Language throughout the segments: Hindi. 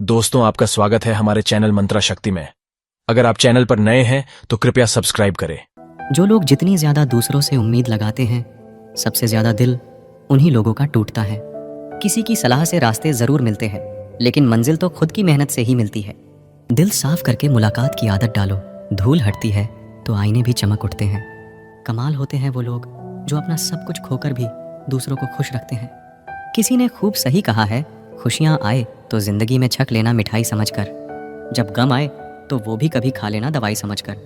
दोस्तों, आपका स्वागत है हमारे चैनल मंत्रा शक्ति में। अगर आप चैनल पर नए हैं तो कृपया सब्सक्राइब करें। जो लोग जितनी ज्यादा दूसरों से उम्मीद लगाते हैं, सबसे ज्यादा दिल उन्हीं लोगों का टूटता है। किसी की सलाह से रास्ते जरूर मिलते हैं, लेकिन मंजिल तो खुद की मेहनत से ही मिलती है। दिल साफ करके मुलाकात की आदत डालो, धूल हटती है तो आईने भी चमक उठते हैं। कमाल होते हैं वो लोग जो अपना सब कुछ खोकर भी दूसरों को खुश रखते हैं। किसी ने खूब सही कहा है, खुशियाँ आए तो जिंदगी में छक लेना मिठाई समझकर, जब गम आए तो वो भी कभी खा लेना दवाई समझकर।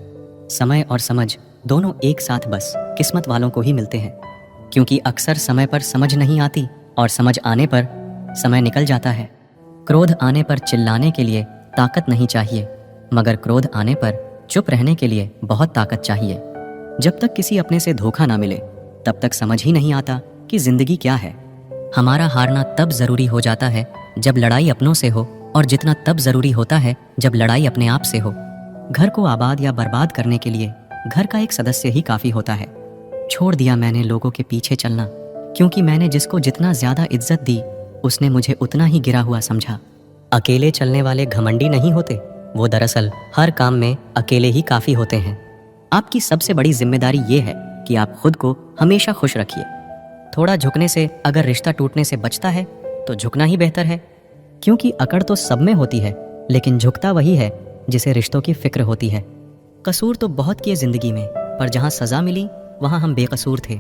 समय और समझ दोनों एक साथ बस किस्मत वालों को ही मिलते हैं, क्योंकि अक्सर समय पर समझ नहीं आती और समझ आने पर समय निकल जाता है। क्रोध आने पर चिल्लाने के लिए ताकत नहीं चाहिए, मगर क्रोध आने पर चुप रहने के लिए बहुत ताकत चाहिए। जब तक किसी अपने से धोखा ना मिले तब तक समझ ही नहीं आता कि जिंदगी क्या है। हमारा हारना तब जरूरी हो जाता है जब लड़ाई अपनों से हो, और जितना तब जरूरी होता है जब लड़ाई अपने आप से हो। घर को आबाद या बर्बाद करने के लिए घर का एक सदस्य ही काफी होता है। छोड़ दिया मैंने लोगों के पीछे चलना, क्योंकि मैंने जिसको जितना ज्यादा इज्जत दी उसने मुझे उतना ही गिरा हुआ समझा। अकेले चलने वाले घमंडी नहीं होते, वो दरअसल हर काम में अकेले ही काफी होते हैं। आपकी सबसे बड़ी जिम्मेदारी ये है कि आप खुद को हमेशा खुश रखिए। थोड़ा झुकने से अगर रिश्ता टूटने से बचता है तो झुकना ही बेहतर है, क्योंकि अकड़ तो सब में होती है, लेकिन झुकता वही है जिसे रिश्तों की फिक्र होती है। कसूर तो बहुत किए जिंदगी में, पर जहां सजा मिली वहां हम बेकसूर थे।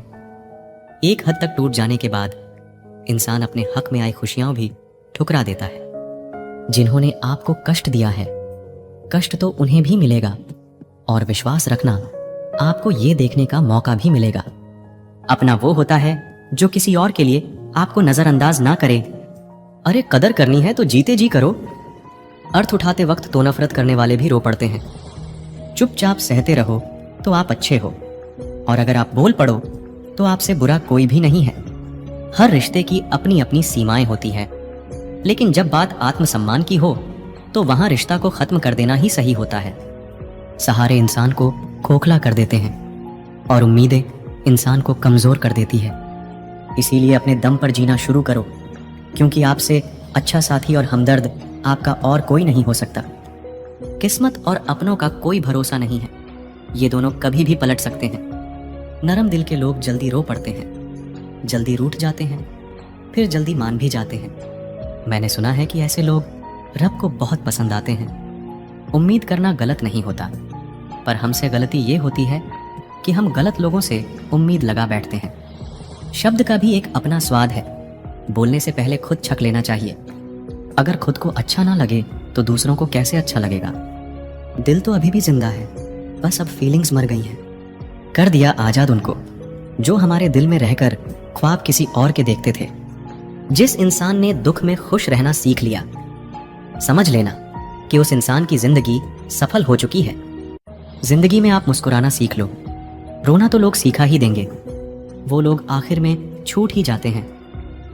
एक हद तक टूट जाने के बाद इंसान अपने हक में आई खुशियां भी ठुकरा देता है। जिन्होंने आपको कष्ट दिया है, कष्ट तो उन्हें भी मिलेगा, और विश्वास रखना आपको ये देखने का मौका भी मिलेगा। अपना वो होता है जो किसी और के लिए आपको नजरअंदाज ना करे। अरे कदर करनी है तो जीते जी करो। अर्थ उठाते वक्त तो नफरत करने वाले भी रो पड़ते हैं। चुपचाप सहते रहो तो आप अच्छे हो, और अगर आप बोल पड़ो तो आपसे बुरा कोई भी नहीं है। हर रिश्ते की अपनी अपनी सीमाएं होती हैं, लेकिन जब बात आत्मसम्मान की हो तो वहां रिश्ता को खत्म कर देना ही सही होता है। सहारे इंसान को खोखला कर देते हैं और उम्मीदें इंसान को कमजोर कर देती है। इसीलिए अपने दम पर जीना शुरू करो, क्योंकि आपसे अच्छा साथी और हमदर्द आपका और कोई नहीं हो सकता। किस्मत और अपनों का कोई भरोसा नहीं है, ये दोनों कभी भी पलट सकते हैं। नरम दिल के लोग जल्दी रो पड़ते हैं, जल्दी रूठ जाते हैं, फिर जल्दी मान भी जाते हैं। मैंने सुना है कि ऐसे लोग रब को बहुत पसंद आते हैं। उम्मीद करना गलत नहीं होता, पर हमसे गलती ये होती है कि हम गलत लोगों से उम्मीद लगा बैठते हैं। शब्द का भी एक अपना स्वाद है, बोलने से पहले खुद छक लेना चाहिए। अगर खुद को अच्छा ना लगे तो दूसरों को कैसे अच्छा लगेगा। दिल तो अभी भी जिंदा है, बस अब फीलिंग्स मर गई हैं। कर दिया आजाद उनको जो हमारे दिल में रहकर ख्वाब किसी और के देखते थे। जिस इंसान ने दुख में खुश रहना सीख लिया, समझ लेना कि उस इंसान की जिंदगी सफल हो चुकी है। जिंदगी में आप मुस्कुराना सीख लो, रोना तो लोग सीखा ही देंगे। वो लोग आखिर में छूट ही जाते हैं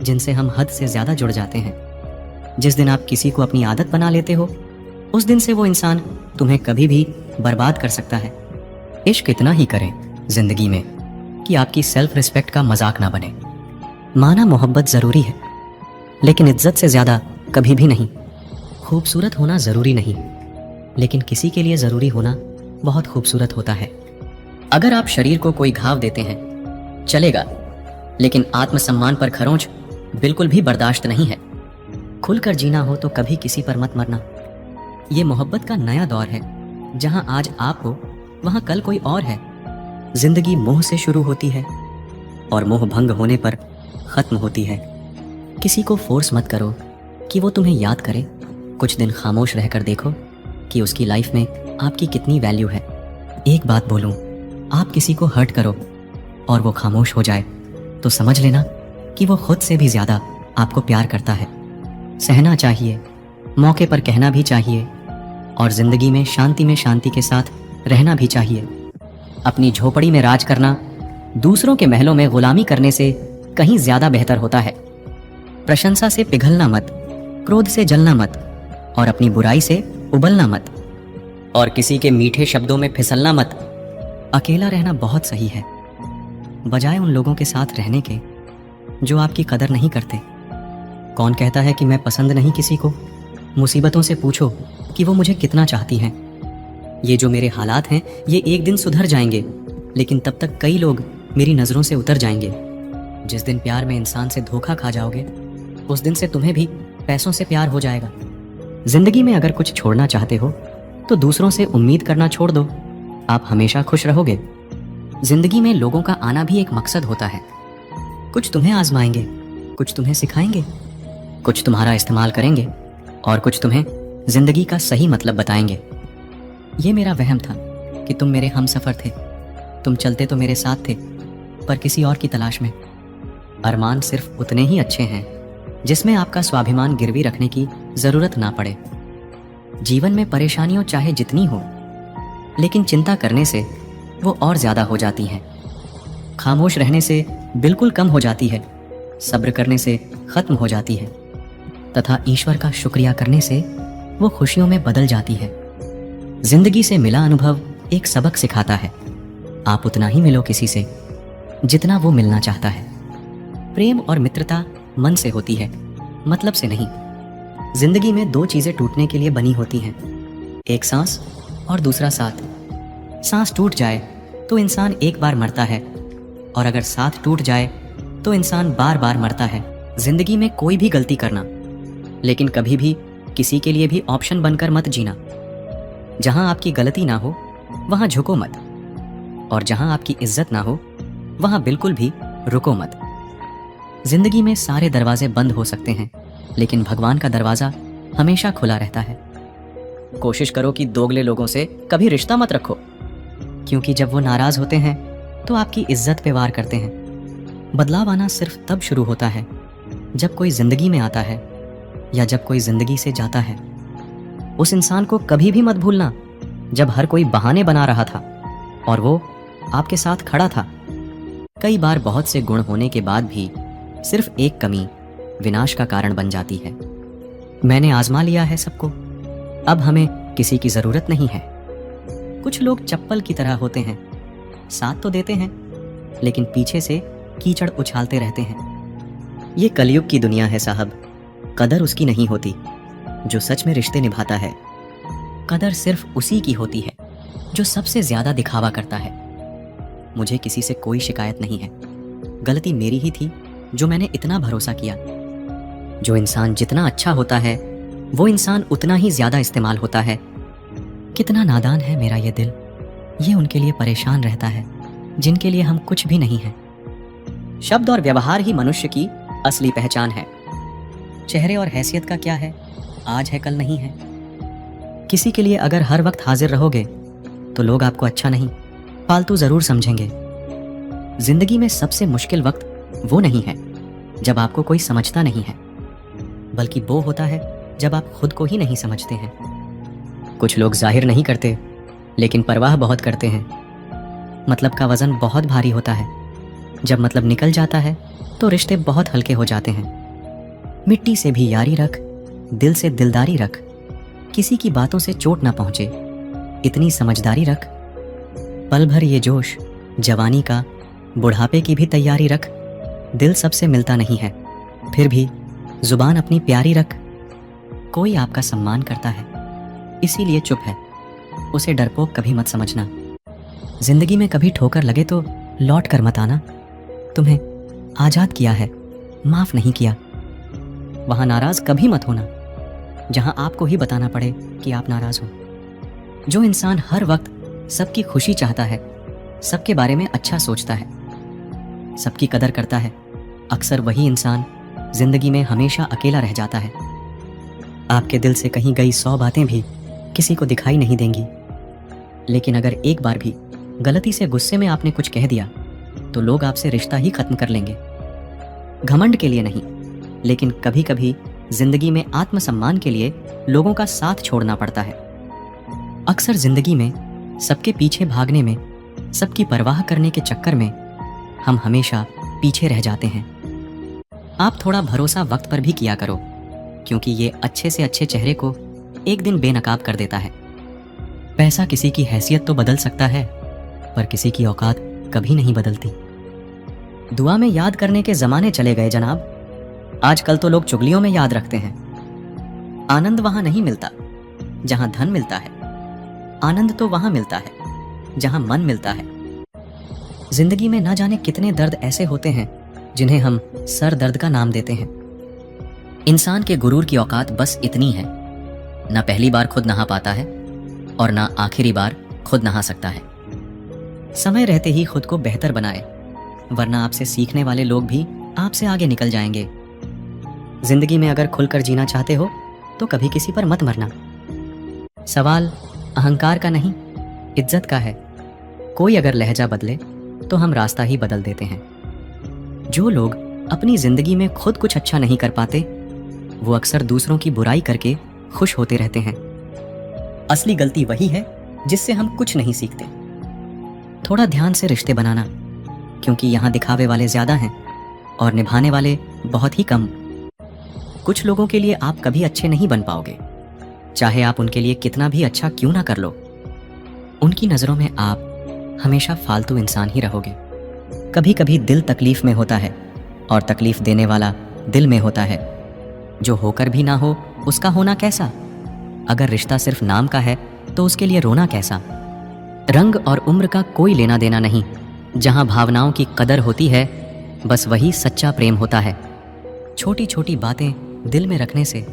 जिनसे हम हद से ज्यादा जुड़ जाते हैं। जिस दिन आप किसी को अपनी आदत बना लेते हो, उस दिन से वो इंसान तुम्हें कभी भी बर्बाद कर सकता है। इश्क इतना ही करें जिंदगी में कि आपकी सेल्फ रिस्पेक्ट का मजाक ना बने। माना मोहब्बत जरूरी है, लेकिन इज्जत से ज्यादा कभी भी नहीं। खूबसूरत होना जरूरी नहीं, लेकिन किसी के लिए जरूरी होना बहुत खूबसूरत होता है। अगर आप शरीर को कोई घाव देते हैं चलेगा, लेकिन आत्मसम्मान पर खरोंच बिल्कुल भी बर्दाश्त नहीं है। खुलकर जीना हो तो कभी किसी पर मत मरना। ये मोहब्बत का नया दौर है, जहां आज आप हो वहां कल कोई और है। जिंदगी मोह से शुरू होती है और मोह भंग होने पर खत्म होती है। किसी को फोर्स मत करो कि वो तुम्हें याद करे। कुछ दिन खामोश रहकर देखो कि उसकी लाइफ में आपकी कितनी वैल्यू है। एक बात बोलूं, आप किसी को हर्ट करो और वो खामोश हो जाए तो समझ लेना कि वो खुद से भी ज्यादा आपको प्यार करता है। सहना चाहिए, मौके पर कहना भी चाहिए, और जिंदगी में शांति के साथ रहना भी चाहिए। अपनी झोपड़ी में राज करना दूसरों के महलों में गुलामी करने से कहीं ज्यादा बेहतर होता है। प्रशंसा से पिघलना मत, क्रोध से जलना मत, और अपनी बुराई से उबलना मत, और किसी के मीठे शब्दों में फिसलना मत। अकेला रहना बहुत सही है, बजाय उन लोगों के साथ रहने के जो आपकी कदर नहीं करते। कौन कहता है कि मैं पसंद नहीं किसी को? मुसीबतों से पूछो कि वो मुझे कितना चाहती हैं। ये जो मेरे हालात हैं ये एक दिन सुधर जाएंगे, लेकिन तब तक कई लोग मेरी नज़रों से उतर जाएंगे। जिस दिन प्यार में इंसान से धोखा खा जाओगे उस दिन से तुम्हें भी पैसों से प्यार हो जाएगा। जिंदगी में अगर कुछ छोड़ना चाहते हो तो दूसरों से उम्मीद करना छोड़ दो, आप हमेशा खुश रहोगे। जिंदगी में लोगों का आना भी एक मकसद होता है। कुछ तुम्हें आजमाएंगे, कुछ तुम्हें सिखाएंगे, कुछ तुम्हारा इस्तेमाल करेंगे और कुछ तुम्हें जिंदगी का सही मतलब बताएंगे। ये मेरा वहम था कि तुम मेरे हमसफर थे। तुम चलते तो मेरे साथ थे, पर किसी और की तलाश में। अरमान सिर्फ उतने ही अच्छे हैं जिसमें आपका स्वाभिमान गिरवी रखने की जरूरत ना पड़े। जीवन में परेशानियों चाहे जितनी हो, लेकिन चिंता करने से वो और ज्यादा हो जाती हैं। खामोश रहने से बिल्कुल कम हो जाती है, सब्र करने से खत्म हो जाती है, तथा ईश्वर का शुक्रिया करने से वो खुशियों में बदल जाती है। जिंदगी से मिला अनुभव एक सबक सिखाता है। आप उतना ही मिलो किसी से जितना वो मिलना चाहता है। प्रेम और मित्रता मन से होती है, मतलब से नहीं। जिंदगी में दो चीजें टूटने के लिए बनी होती हैं, एक सांस और दूसरा साथ। सांस टूट जाए तो इंसान एक बार मरता है, और अगर साथ टूट जाए तो इंसान बार बार मरता है। जिंदगी में कोई भी गलती करना, लेकिन कभी भी किसी के लिए भी ऑप्शन बनकर मत जीना। जहां आपकी गलती ना हो वहां झुको मत, और जहां आपकी इज्जत ना हो वहां बिल्कुल भी रुको मत। जिंदगी में सारे दरवाजे बंद हो सकते हैं, लेकिन भगवान का दरवाजा हमेशा खुला रहता है। कोशिश करो कि दोगले लोगों से कभी रिश्ता मत रखो, क्योंकि जब वो नाराज होते हैं तो आपकी इज्जत पे वार करते हैं। बदलाव आना सिर्फ तब शुरू होता है जब कोई जिंदगी में आता है, या जब कोई जिंदगी से जाता है। उस इंसान को कभी भी मत भूलना जब हर कोई बहाने बना रहा था और वो आपके साथ खड़ा था। कई बार बहुत से गुण होने के बाद भी सिर्फ एक कमी विनाश का कारण बन जाती है। मैंने आजमा लिया है सबको, अब हमें किसी की जरूरत नहीं है। कुछ लोग चप्पल की तरह होते हैं, साथ तो देते हैं लेकिन पीछे से कीचड़ उछालते रहते हैं। ये कलयुग की दुनिया है साहब। कदर उसकी नहीं होती जो सच में रिश्ते निभाता है। कदर सिर्फ उसी की होती है जो सबसे ज्यादा दिखावा करता है। मुझे किसी से कोई शिकायत नहीं है। गलती मेरी ही थी जो मैंने इतना भरोसा किया। जो इंसान जितना अच्छा होता है वो इंसान उतना ही ज्यादा इस्तेमाल होता है। कितना नादान है मेरा ये दिल, ये उनके लिए परेशान रहता है जिनके लिए हम कुछ भी नहीं हैं। शब्द और व्यवहार ही मनुष्य की असली पहचान है। चेहरे और हैसियत का क्या है, आज है कल नहीं है। किसी के लिए अगर हर वक्त हाजिर रहोगे तो लोग आपको अच्छा नहीं, फालतू जरूर समझेंगे। जिंदगी में सबसे मुश्किल वक्त वो नहीं है जब आपको कोई समझता नहीं है, बल्कि वो होता है जब आप खुद को ही नहीं समझते हैं। कुछ लोग जाहिर नहीं करते लेकिन परवाह बहुत करते हैं। मतलब का वजन बहुत भारी होता है, जब मतलब निकल जाता है तो रिश्ते बहुत हल्के हो जाते हैं। मिट्टी से भी यारी रख, दिल से दिलदारी रख, किसी की बातों से चोट ना पहुंचे, इतनी समझदारी रख। पल भर ये जोश जवानी का, बुढ़ापे की भी तैयारी रख। दिल सबसे मिलता नहीं है, फिर भी जुबान अपनी प्यारी रख। कोई आपका सम्मान करता है इसीलिए चुप है, उसे डरपोक कभी मत समझना। जिंदगी में कभी ठोकर लगे तो लौट कर मत आना। तुम्हें आजाद किया है, माफ नहीं किया। वहां नाराज कभी मत होना जहां आपको ही बताना पड़े कि आप नाराज हो। जो इंसान हर वक्त सबकी खुशी चाहता है, सबके बारे में अच्छा सोचता है, सबकी कदर करता है, अक्सर वही इंसान जिंदगी में हमेशा अकेला रह जाता है। आपके दिल से कहीं गई 100 बातें भी किसी को दिखाई नहीं देंगी, लेकिन अगर एक बार भी गलती से गुस्से में आपने कुछ कह दिया तो लोग आपसे रिश्ता ही खत्म कर लेंगे। घमंड के लिए नहीं, लेकिन कभी कभी जिंदगी में आत्मसम्मान के लिए लोगों का साथ छोड़ना पड़ता है। अक्सर जिंदगी में सबके पीछे भागने में, सबकी परवाह करने के चक्कर में हम हमेशा पीछे रह जाते हैं। आप थोड़ा भरोसा वक्त पर भी किया करो, क्योंकि ये अच्छे से अच्छे चेहरे को एक दिन बेनकाब कर देता है। पैसा किसी की हैसियत तो बदल सकता है, पर किसी की औकात कभी नहीं बदलती। दुआ में याद करने के जमाने चले गए जनाब, आजकल तो लोग चुगलियों में याद रखते हैं। आनंद वहां नहीं मिलता जहां धन मिलता है, आनंद तो वहां मिलता है जहां मन मिलता है। जिंदगी में ना जाने कितने दर्द ऐसे होते हैं जिन्हें हम सर दर्द का नाम देते हैं। इंसान के गुरूर की औकात बस इतनी है, ना पहली बार खुद नहा पाता है और ना आखिरी बार खुद नहा सकता है। समय रहते ही खुद को बेहतर बनाए, वरना आपसे सीखने वाले लोग भी आपसे आगे निकल जाएंगे। जिंदगी में अगर खुलकर जीना चाहते हो तो कभी किसी पर मत मरना। सवाल अहंकार का नहीं, इज्जत का है। कोई अगर लहजा बदले तो हम रास्ता ही बदल देते हैं। जो लोग अपनी जिंदगी में खुद कुछ अच्छा नहीं कर पाते, वो अक्सर दूसरों की बुराई करके खुश होते रहते हैं। असली गलती वही है जिससे हम कुछ नहीं सीखते। थोड़ा ध्यान से रिश्ते बनाना, क्योंकि यहाँ दिखावे वाले ज्यादा हैं और निभाने वाले बहुत ही कम। कुछ लोगों के लिए आप कभी अच्छे नहीं बन पाओगे, चाहे आप उनके लिए कितना भी अच्छा क्यों ना कर लो। उनकी नजरों में आप हमेशा फालतू इंसान ही रहोगे। कभी कभी दिल तकलीफ में होता है और तकलीफ देने वाला दिल में होता है। जो होकर भी ना हो उसका होना कैसा। अगर रिश्ता सिर्फ नाम का है तो उसके लिए रोना कैसा। रंग और उम्र का कोई लेना देना नहीं। जहां भावनाओं की कदर होती है, बस वही सच्चा प्रेम होता है। छोटी छोटी बातें दिल में रखने से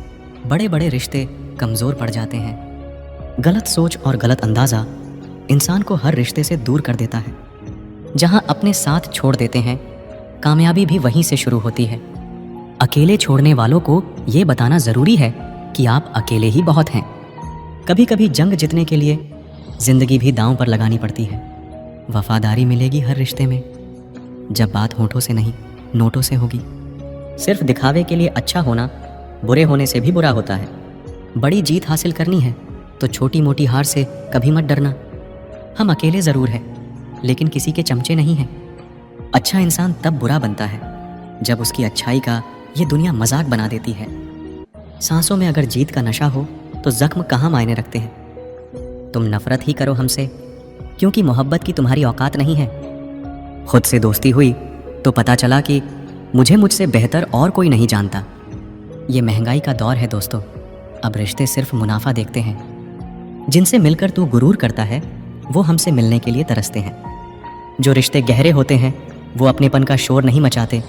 बड़े बड़े रिश्ते कमज़ोर पड़ जाते हैं। गलत सोच और गलत अंदाज़ा इंसान को हर रिश्ते से दूर कर देता है। जहां अपने साथ छोड़ देते हैं, कामयाबी भी वहीं से शुरू होती है। अकेले छोड़ने वालों को ये बताना ज़रूरी है कि आप अकेले ही बहुत हैं। कभी कभी जंग जीतने के लिए ज़िंदगी भी दांव पर लगानी पड़ती है। वफादारी मिलेगी हर रिश्ते में, जब बात होठों से नहीं नोटों से होगी। सिर्फ दिखावे के लिए अच्छा होना बुरे होने से भी बुरा होता है। बड़ी जीत हासिल करनी है तो छोटी मोटी हार से कभी मत डरना। हम अकेले ज़रूर हैं, लेकिन किसी के चमचे नहीं हैं। अच्छा इंसान तब बुरा बनता है जब उसकी अच्छाई का ये दुनिया मजाक बना देती है। सांसों में अगर जीत का नशा हो तो जख्म कहाँ मायने रखते हैं। तुम नफरत ही करो हमसे, क्योंकि मोहब्बत की तुम्हारी औकात नहीं है। खुद से दोस्ती हुई तो पता चला कि मुझसे बेहतर और कोई नहीं जानता। ये महंगाई का दौर है दोस्तों, अब रिश्ते सिर्फ मुनाफा देखते हैं। जिनसे मिलकर तू गुरूर करता है, वो हमसे मिलने के लिए तरसते हैं। जो रिश्ते गहरे होते हैं वो अपनेपन का शोर नहीं मचाते।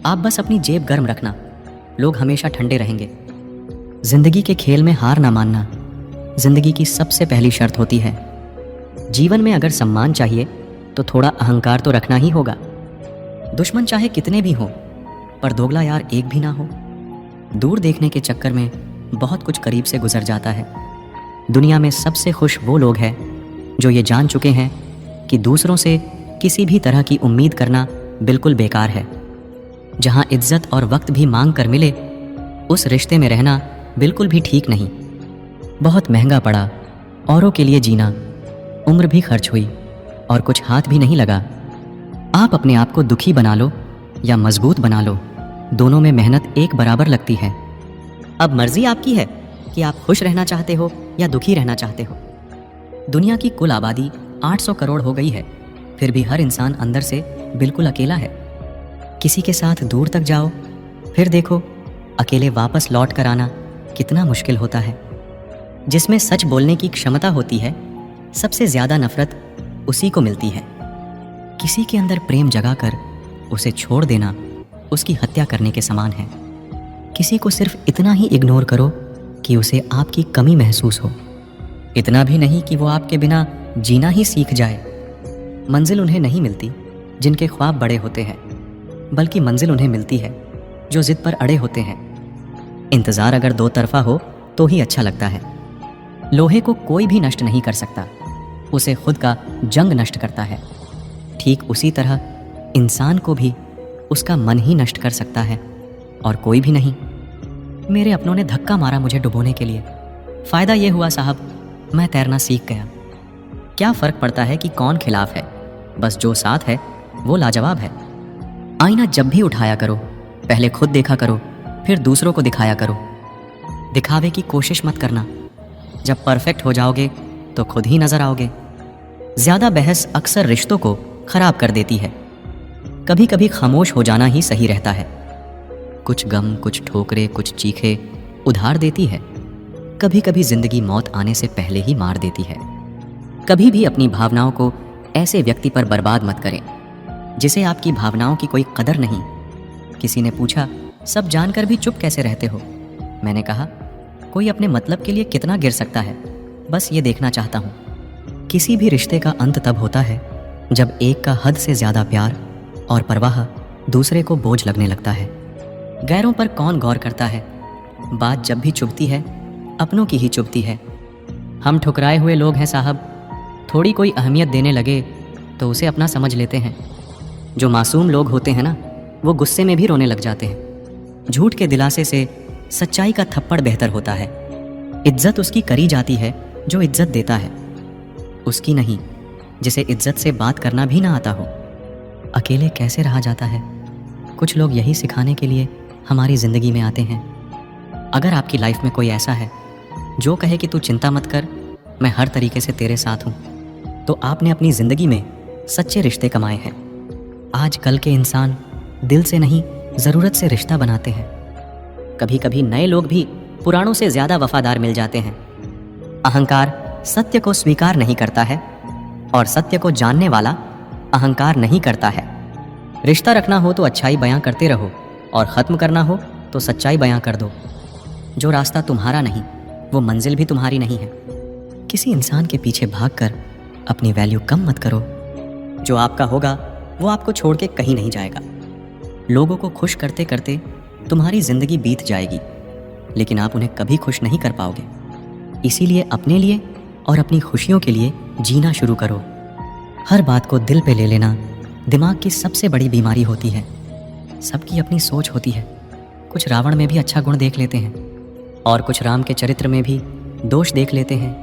आप बस अपनी जेब गर्म रखना, लोग हमेशा ठंडे रहेंगे। जिंदगी के खेल में हार ना मानना जिंदगी की सबसे पहली शर्त होती है। जीवन में अगर सम्मान चाहिए तो थोड़ा अहंकार तो रखना ही होगा। दुश्मन चाहे कितने भी हों, पर दोगला यार एक भी ना हो। दूर देखने के चक्कर में बहुत कुछ करीब से गुजर जाता है। दुनिया में सबसे खुश वो लोग हैं जो ये जान चुके हैं कि दूसरों से किसी भी तरह की उम्मीद करना बिल्कुल बेकार है। जहां इज्जत और वक्त भी मांग कर मिले, उस रिश्ते में रहना बिल्कुल भी ठीक नहीं। बहुत महंगा पड़ा औरों के लिए जीना, उम्र भी खर्च हुई और कुछ हाथ भी नहीं लगा। आप अपने आप को दुखी बना लो या मजबूत बना लो, दोनों में मेहनत एक बराबर लगती है। अब मर्जी आपकी है कि आप खुश रहना चाहते हो या दुखी रहना चाहते हो। दुनिया की कुल आबादी 800 करोड़ हो गई है, फिर भी हर इंसान अंदर से बिल्कुल अकेला है। किसी के साथ दूर तक जाओ, फिर देखो अकेले वापस लौट कर आना कितना मुश्किल होता है। जिसमें सच बोलने की क्षमता होती है, सबसे ज़्यादा नफरत उसी को मिलती है। किसी के अंदर प्रेम जगाकर उसे छोड़ देना उसकी हत्या करने के समान है। किसी को सिर्फ इतना ही इग्नोर करो कि उसे आपकी कमी महसूस हो, इतना भी नहीं कि वो आपके बिना जीना ही सीख जाए। मंजिल उन्हें नहीं मिलती जिनके ख्वाब बड़े होते हैं, बल्कि मंजिल उन्हें मिलती है जो जिद पर अड़े होते हैं। इंतज़ार अगर दो तरफा हो तो ही अच्छा लगता है। लोहे को कोई भी नष्ट नहीं कर सकता, उसे खुद का जंग नष्ट करता है। ठीक उसी तरह इंसान को भी उसका मन ही नष्ट कर सकता है और कोई भी नहीं। मेरे अपनों ने धक्का मारा मुझे डुबोने के लिए। फ़ायदा ये हुआ साहब, मैं तैरना सीख गया। क्या फ़र्क पड़ता है कि कौन खिलाफ है, बस जो साथ है वो लाजवाब है। आईना जब भी उठाया करो, पहले खुद देखा करो, फिर दूसरों को दिखाया करो। दिखावे की कोशिश मत करना, जब परफेक्ट हो जाओगे तो खुद ही नजर आओगे। ज़्यादा बहस अक्सर रिश्तों को खराब कर देती है। कभी कभी खामोश हो जाना ही सही रहता है। कुछ गम, कुछ ठोकरे, कुछ चीखे, उधार देती है, कभी कभी जिंदगी मौत आने से पहले ही मार देती है। कभी भी अपनी भावनाओं को ऐसे व्यक्ति पर बर्बाद मत करें जिसे आपकी भावनाओं की कोई कदर नहीं। किसी ने पूछा, सब जानकर भी चुप कैसे रहते हो? मैंने कहा, कोई अपने मतलब के लिए कितना गिर सकता है, बस ये देखना चाहता हूँ। किसी भी रिश्ते का अंत तब होता है जब एक का हद से ज़्यादा प्यार और परवाह दूसरे को बोझ लगने लगता है। गैरों पर कौन गौर करता है? बात जब भी चुभती है अपनों की ही चुभती है। हम ठुकराए हुए लोग हैं साहब, थोड़ी कोई अहमियत देने लगे तो उसे अपना समझ लेते हैं। जो मासूम लोग होते हैं ना, वो गुस्से में भी रोने लग जाते हैं। झूठ के दिलासे से सच्चाई का थप्पड़ बेहतर होता है। इज्जत उसकी करी जाती है जो इज्जत देता है, उसकी नहीं जिसे इज्जत से बात करना भी ना आता हो। अकेले कैसे रहा जाता है? कुछ लोग यही सिखाने के लिए हमारी ज़िंदगी में आते हैं। अगर आपकी लाइफ में कोई ऐसा है जो कहे कि तू चिंता मत कर, मैं हर तरीके से तेरे साथ हूँ, तो आपने अपनी ज़िंदगी में सच्चे रिश्ते कमाए हैं। आज कल के इंसान दिल से नहीं, ज़रूरत से रिश्ता बनाते हैं। कभी कभी नए लोग भी पुरानों से ज़्यादा वफादार मिल जाते हैं। अहंकार सत्य को स्वीकार नहीं करता है और सत्य को जानने वाला अहंकार नहीं करता है। रिश्ता रखना हो तो अच्छाई बयां करते रहो और ख़त्म करना हो तो सच्चाई बयां कर दो। जो रास्ता तुम्हारा नहीं, वो मंजिल भी तुम्हारी नहीं है। किसी इंसान के पीछे भागकर अपनी वैल्यू कम मत करो। जो आपका होगा वो आपको छोड़ के कहीं नहीं जाएगा। लोगों को खुश करते करते तुम्हारी ज़िंदगी बीत जाएगी, लेकिन आप उन्हें कभी खुश नहीं कर पाओगे। इसीलिए अपने लिए और अपनी खुशियों के लिए जीना शुरू करो। हर बात को दिल पे ले लेना दिमाग की सबसे बड़ी बीमारी होती है। सबकी अपनी सोच होती है। कुछ रावण में भी अच्छा गुण देख लेते हैं और कुछ राम के चरित्र में भी दोष देख लेते हैं।